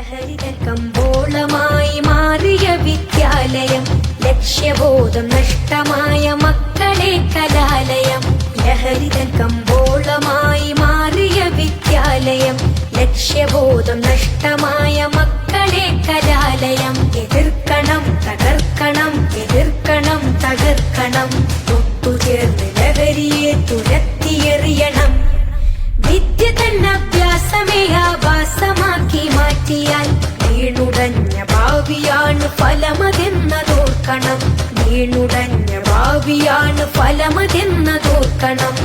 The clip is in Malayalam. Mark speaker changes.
Speaker 1: ലഹരിതൻ കമ്പോളമായി മാറിയ വിദ്യാലയം, ലക്ഷ്യബോധം നഷ്ടമായ മക്കളെ കലാലയം. ലഹരിതൻ കമ്പോളമായി മാറിയ വിദ്യാലയം, ലക്ഷ്യബോധം നഷ്ടമായ മക്കളെ കലാലയം. എതിർക്കണം, തകർക്കണം, എതിർക്കണം, തകർക്കണം. ഒത്തുചേർന്ന് ലഹരിയെ തുരത്തിയെറിയണം. വിദ്യ തന്നെ അഭ്യാസമേ ആഭാസമാക്കി മാറ്റിയാൽ വീണുടഞ്ഞ ഭാവിയാണ് ഫലമതെന്നതോർക്കണം. വീണുടഞ്ഞ ഭാവിയാണ് ഫലമതെന്നതോർക്കണം.